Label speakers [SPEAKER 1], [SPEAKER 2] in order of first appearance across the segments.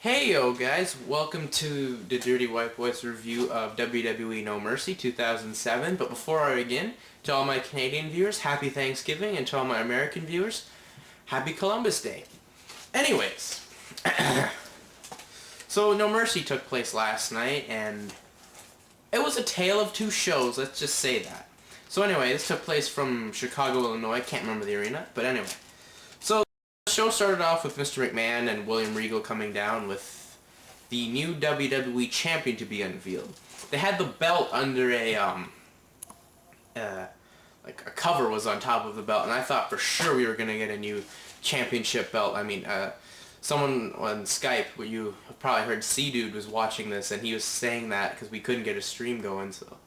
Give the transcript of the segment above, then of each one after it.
[SPEAKER 1] Hey yo guys, welcome to the Dirty White Boys review of WWE No Mercy 2007. But before I begin, to all my Canadian viewers, happy Thanksgiving, and to all my American viewers, happy Columbus Day. Anyways, so No Mercy took place last night, and it was a tale of two shows, let's just say that. So anyway, this took place from Chicago, Illinois, can't remember the arena, but anyway. So the show started off with Mr. McMahon and William Regal coming down with the new WWE Champion to be unveiled. They had the belt under like a cover was on top of the belt, and I thought for sure we were going to get a new championship belt. I mean, someone on Skype, what you probably heard, C-Dude was watching this, and he was saying that because we couldn't get a stream going, so,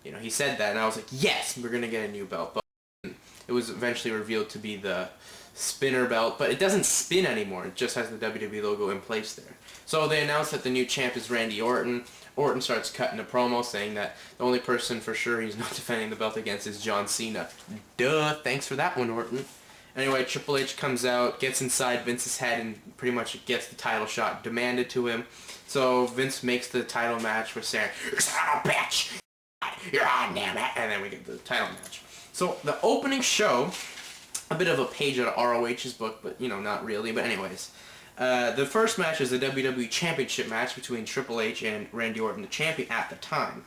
[SPEAKER 1] you know, he said that, and I was like, yes, we're going to get a new belt. But it was eventually revealed to be the spinner belt, but it doesn't spin anymore. It just has the WWE logo in place there. So they announced that the new champ is Randy Orton. Orton starts cutting a promo saying that the only person for sure he's not defending the belt against is John Cena. Duh, thanks for that one, Orton. Anyway, Triple H comes out, gets inside Vince's head, and pretty much gets the title shot demanded to him. So Vince makes the title match with saying, "Son of a bitch! You're on, damn it!" And then we get the title match. So the opening show, a bit of a page out of ROH's book, but you know, not really. But anyways, the first match is the WWE Championship match between Triple H and Randy Orton, the champion at the time.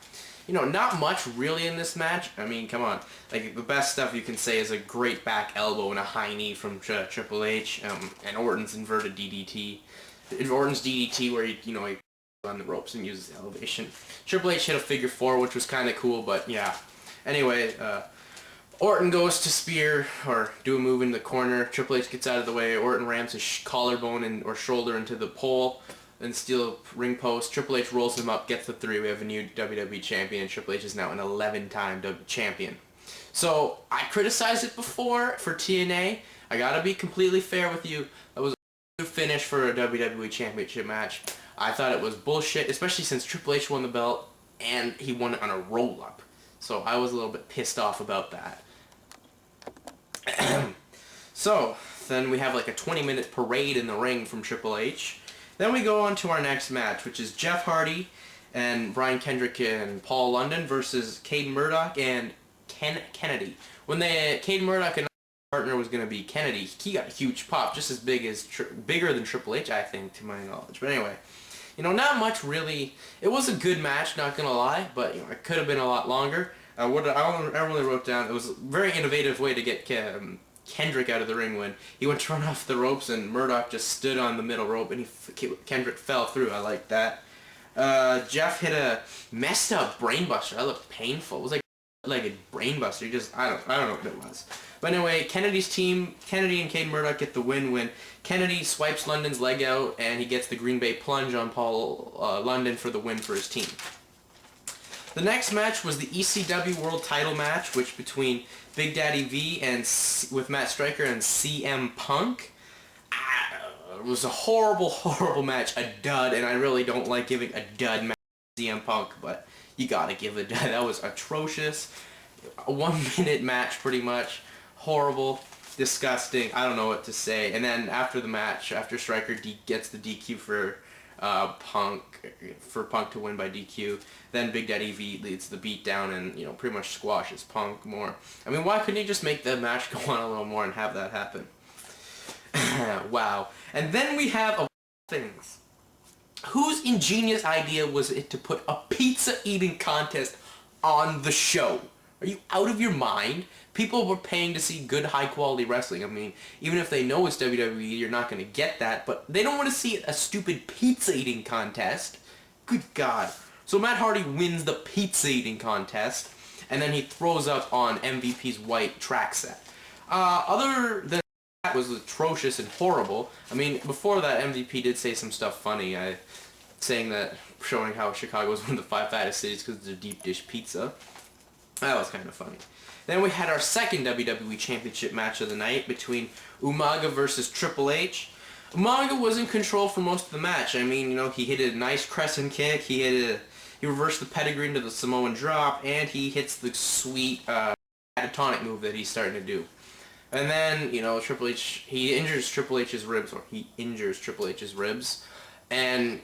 [SPEAKER 1] You know, not much really in this match. I mean, come on. Like, the best stuff you can say is a great back elbow and a high knee from Triple H, and Orton's inverted DDT. Orton's DDT where he on the ropes and uses the elevation. Triple H hit a figure four, which was kind of cool, but yeah. Anyway, Orton goes to spear or do a move in the corner. Triple H gets out of the way. Orton rams his collarbone or shoulder into the pole and steel ring post. Triple H rolls him up, gets the three. We have a new WWE champion, and Triple H is now an 11-time champion. So I criticized it before for TNA. I gotta be completely fair with you. That was a good finish for a WWE championship match. I thought it was bullshit, especially since Triple H won the belt and he won it on a roll-up. So I was a little bit pissed off about that. So then we have like a 20-minute parade in the ring from Triple H. Then we go on to our next match, which is Jeff Hardy and Brian Kendrick and Paul London versus Kane Murdoch and Kennedy. When Kane Murdoch and partner was going to be Kennedy, he got a huge pop, just as bigger than Triple H, I think, to my knowledge. But anyway, you know, not much really. It was a good match, not gonna lie, but you know, it could have been a lot longer. I really wrote down, it was a very innovative way to get Kendrick out of the ring when he went to run off the ropes and Murdoch just stood on the middle rope and Kendrick fell through. I like that. Jeff hit a messed up brainbuster. That looked painful. It was like a brainbuster. I don't know what it was. But anyway, Kennedy and Kane Murdoch get the win when Kennedy swipes London's leg out and he gets the Green Bay plunge on Paul London for the win for his team. The next match was the ECW World Title match, which between Big Daddy V and with Matt Striker and CM Punk. It was a horrible, horrible match, a dud, and I really don't like giving a dud match to CM Punk, but you gotta give a dud. That was atrocious. A 1-minute match, pretty much. Horrible, disgusting. I don't know what to say. And then after the match, after Striker gets the DQ for Punk to win by DQ, then Big Daddy V leads the beatdown and, you know, pretty much squashes Punk more. I mean, why couldn't he just make the match go on a little more and have that happen? Wow. And then we have things. Whose ingenious idea was it to put a pizza eating contest on the show? Are you out of your mind? People were paying to see good, high-quality wrestling. I mean, even if they know it's WWE, you're not going to get that, but they don't want to see a stupid pizza-eating contest. Good God. So Matt Hardy wins the pizza-eating contest, and then he throws up on MVP's white track set. Other than that was atrocious and horrible. I mean, before that, MVP did say some stuff funny, showing how Chicago was one of the 5 fattest cities because of their deep dish pizza. That was kind of funny. Then we had our second WWE Championship match of the night between Umaga versus Triple H. Umaga was in control for most of the match. I mean, you know, he hit a nice crescent kick, he reversed the pedigree into the Samoan drop, and he hits the sweet catatonic move that he's starting to do. And then, you know, Triple H, he injures Triple H's ribs, And,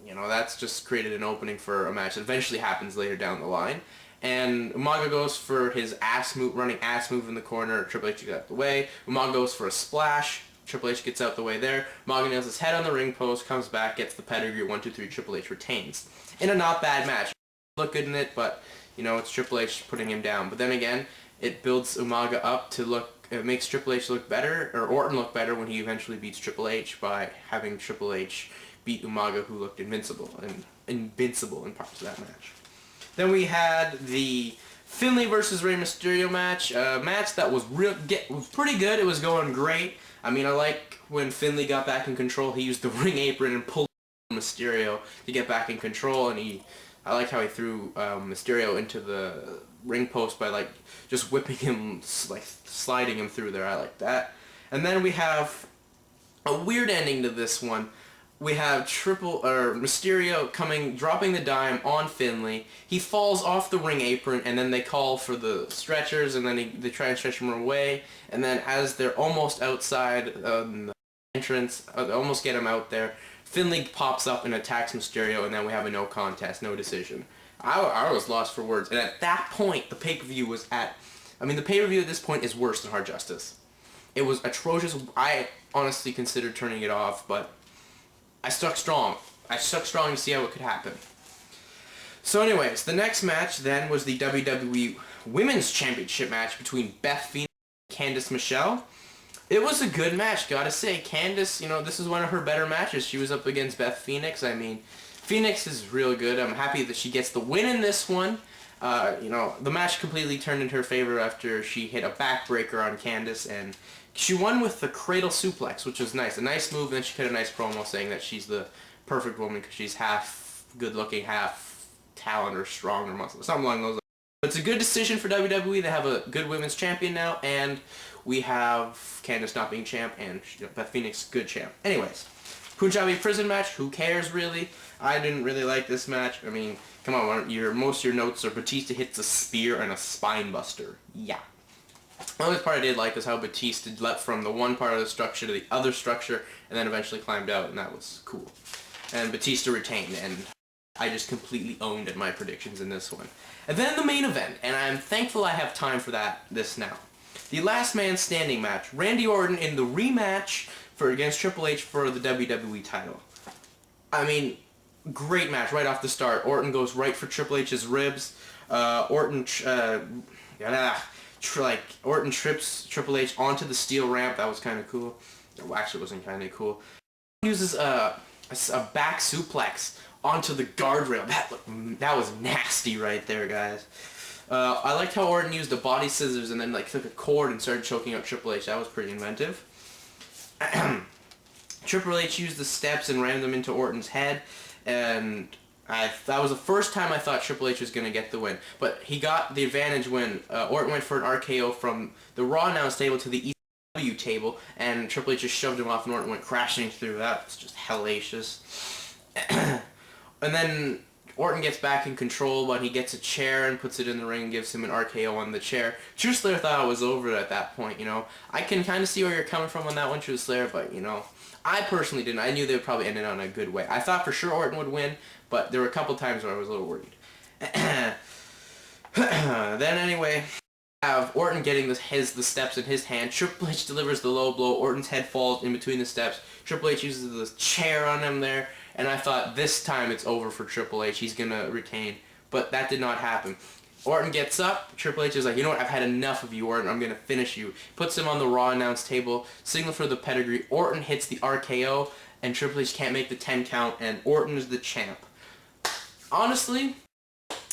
[SPEAKER 1] you know, that's just created an opening for a match that eventually happens later down the line. And Umaga goes for his running ass move in the corner. Triple H gets out the way. Umaga goes for a splash. Triple H gets out the way there. Umaga nails his head on the ring post, comes back, gets the pedigree, 1, 2, 3, Triple H retains. In a not bad match. Look good in it, but, you know, it's Triple H putting him down. But then again, it builds Umaga up to look, it makes Triple H look better, or Orton look better when he eventually beats Triple H by having Triple H beat Umaga, who looked invincible in parts of that match. Then we had the Finley versus Rey Mysterio match, a match that was was pretty good. It was going great. I mean, I like when Finley got back in control. He used the ring apron and pulled Mysterio to get back in control, and I like how he threw Mysterio into the ring post by like just whipping him, like sliding him through there. I like that. And then we have a weird ending to this one. We have Mysterio dropping the dime on Finley. He falls off the ring apron, and then they call for the stretchers, and then they try and stretch him away. And then as they're almost outside the entrance, they almost get him out there, Finley pops up and attacks Mysterio, and then we have a no contest, no decision. I was lost for words. And at that point, the pay-per-view was at... I mean, the pay-per-view at this point is worse than Hard Justice. It was atrocious. I honestly considered turning it off, but I stuck strong. I stuck strong to see how it could happen. So anyways, the next match then was the WWE Women's Championship match between Beth Phoenix and Candice Michelle. It was a good match, gotta say. Candice, you know, this is one of her better matches. She was up against Beth Phoenix. I mean, Phoenix is real good. I'm happy that she gets the win in this one. You know, the match completely turned in her favor after she hit a backbreaker on Candice, and she won with the cradle suplex, which was nice. A nice move, and then she cut a nice promo saying that she's the perfect woman because she's half good-looking, half talent or strong or muscle, something along those lines. It's a good decision for WWE. They have a good women's champion now, and we have Candice not being champ, and Beth Phoenix, good champ. Anyways, Punjabi prison match, who cares really? I didn't really like this match. I mean, come on, most of your notes are Batista hits a spear and a spine buster. Yeah. The only part I did like is how Batista leapt from the one part of the structure to the other structure and then eventually climbed out, and that was cool. And Batista retained, and I just completely owned at my predictions in this one. And then the main event, and I'm thankful I have time for this now. The last man standing match, Randy Orton in the rematch against Triple H for the WWE title. I mean, great match right off the start. Orton goes right for Triple H's ribs. Orton trips Triple H onto the steel ramp. That was kind of cool. Well, actually, it wasn't kind of cool. He uses a back suplex onto the guardrail. That was nasty right there, guys. I liked how Orton used the body scissors and then like took a cord and started choking out Triple H. That was pretty inventive. Triple H used the steps and rammed them into Orton's head, and that was the first time I thought Triple H was going to get the win. But he got the advantage when Orton went for an RKO from the Raw announce table to the ECW table, and Triple H just shoved him off and Orton went crashing through. That was just hellacious. And then Orton gets back in control, but he gets a chair and puts it in the ring and gives him an RKO on the chair. True Slayer thought it was over at that point, you know. I can kind of see where you're coming from on that one, True Slayer, but, you know, I personally didn't. I knew they would probably end it on a good way. I thought for sure Orton would win, but there were a couple times where I was a little worried. Then anyway, have Orton getting the steps in his hand. Triple H delivers the low blow. Orton's head falls in between the steps. Triple H uses the chair on him there. And I thought this time it's over for Triple H. He's going to retain. But that did not happen. Orton gets up. Triple H is like, you know what? I've had enough of you, Orton. I'm going to finish you. Puts him on the Raw announce table. Signal for the pedigree. Orton hits the RKO. And Triple H can't make the 10 count. And Orton is the champ. Honestly,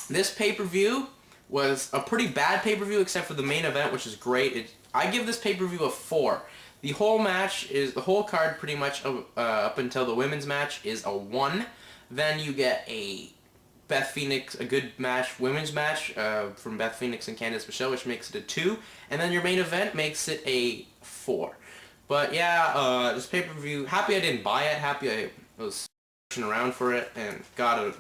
[SPEAKER 1] this pay-per-view was a pretty bad pay-per-view except for the main event, which is great. I give this pay-per-view a 4. The whole card pretty much up until the women's match is a 1. Then you get a good women's match from Beth Phoenix and Candice Michelle, which makes it a 2. And then your main event makes it a 4. But yeah, this pay-per-view, happy I didn't buy it, happy I was searching around for it and got a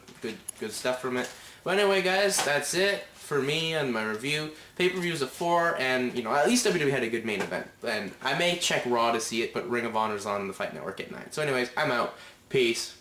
[SPEAKER 1] good stuff from it. But anyway, guys, that's it for me and my review. Pay-per-view is a 4, and, you know, at least WWE had a good main event. And I may check Raw to see it, but Ring of Honor's on the Fight Network at 9. So anyways, I'm out. Peace.